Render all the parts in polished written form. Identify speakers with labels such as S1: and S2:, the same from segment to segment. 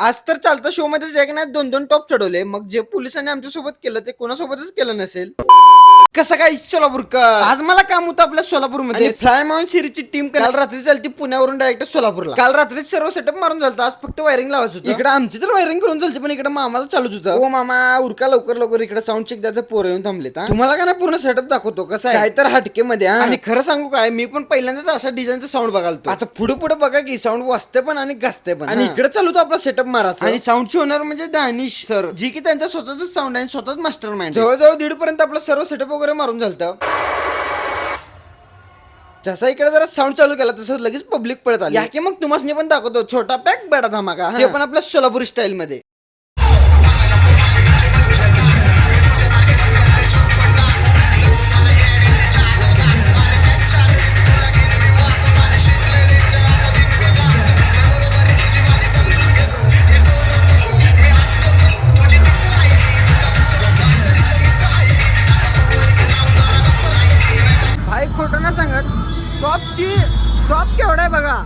S1: आज तर चालता शो मध्येच एक नाही दोन दोन टॉप चढवले. मग जे पोलिसांनी आमच्या सोबत केलं ते कोणासोबतच केलं नसेल. कसं काय सोलापूरकर? आज मला काम होतं आपल्या सोलापूरमध्ये. फ्लाय माउंट सिरीजची टीम काल रात्री चालती पुण्यावरून डायरेक्ट सोलापूरला. काल रात्री सर्व सेटअप मारून झालं. आज फक्त वायरिंग लावायचं होतं. इकडे आमची तर वायरिंग करून चालते, पण इकडे मामाचं चालूच होतं. ओ मामा उरका लवकर लवकर, इकडे साऊंड चेक द्यायचं पोरं येऊन थांबलेत. तुम्हाला का नाही पूर्ण सेटअप दाखवतो कसं आहे, काय तर हटके मध्ये. आणि खरं सांगू काय, मी पण पहिल्यांदाच अशा डिझाईनचा साऊंड बघालतो. आता पुढे पुढे बघा की साऊंड वाजते पण आणि गाजते पण. आणि इकडे चालू आपला सेटअप मारायचा. आणि साऊंडची ओनर म्हणजे दानिश सर, जी की त्यांचा स्वतःच साऊंड आहे, स्वतःच मास्टर माइंड. जवळजवळ 1:30 पर्यंत आपलं सर्व सेटअप वगैरे मारून झालं. जसा इकडे जरा साऊंड चालू केला तसं लगेच पब्लिक पडत आली. या की मग तुम्हाला पण दाखवतो छोटा पॅक बडा धमाका, ते पण आपल्या सोलापूर स्टाईल मध्ये. भाई खोटं ना सांगत, टॉप केवढा आहे बघा.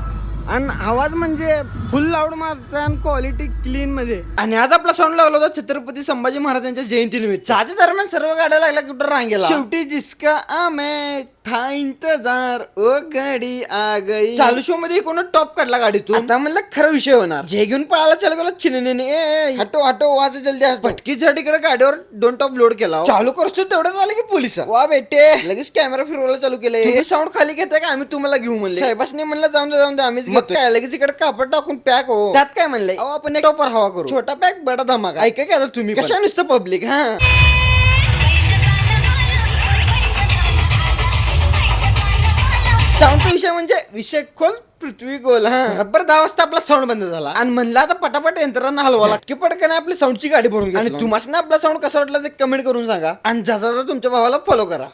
S1: आणि आवाज म्हणजे फुल लाऊड मारता आणि क्वालिटी क्लीन मध्ये. आणि आज आपला साऊंड लावला होता छत्रपती संभाजी महाराजांच्या जयंतीनिमित्त. चहाच्या दरम्यान सर्व गाड्या लागल्या कुठं रांगेला. शेवटी जिसका आमे था इंतजार ओ गाडी आ गई. चालू शो मध्ये कोण टॉप काढला गाडीतून. आता म्हणलं खरं विषय होणार. जे घेऊन पळाला चालू गेला चिने हटो हटो वाज जल्दी. पटकी झट इकडे गाडीवर 2 टॉप लोड केला. चालू करतो तेवढं झालं की पोलिस वा बेटे लगेच कॅमेरा फिरवायला चालू केले. तुम्ही साऊंड खाली घेताय का, आम्ही तुम्हाला घेऊ म्हणले. साहेबांनी म्हणलं जाऊन दे आम्हीच घेतो. काय लगेच इकडे कापड टाकून पॅक हो. त्यात काय म्हणलंय, आपण एक टॉपर हवा करू. छोटा पॅक बडा धमाका. ऐका काय तुम्ही कशा नुसतं पब्लिक. हा साऊंडचा विषय म्हणजे विषय खोल पृथ्वी गोल. हा बरोबर 10 वाजता आपला साऊंड बंद झाला आणि म्हणला आता पटापट यंत्रणा हलवा लागते पटकन आपली साऊंडची गाडी भरून. आणि तुम्हाला आपला साऊंड कसा वाटला ते कमेंट करून सांगा. आणि जा तुमच्या भावाला फॉलो करा.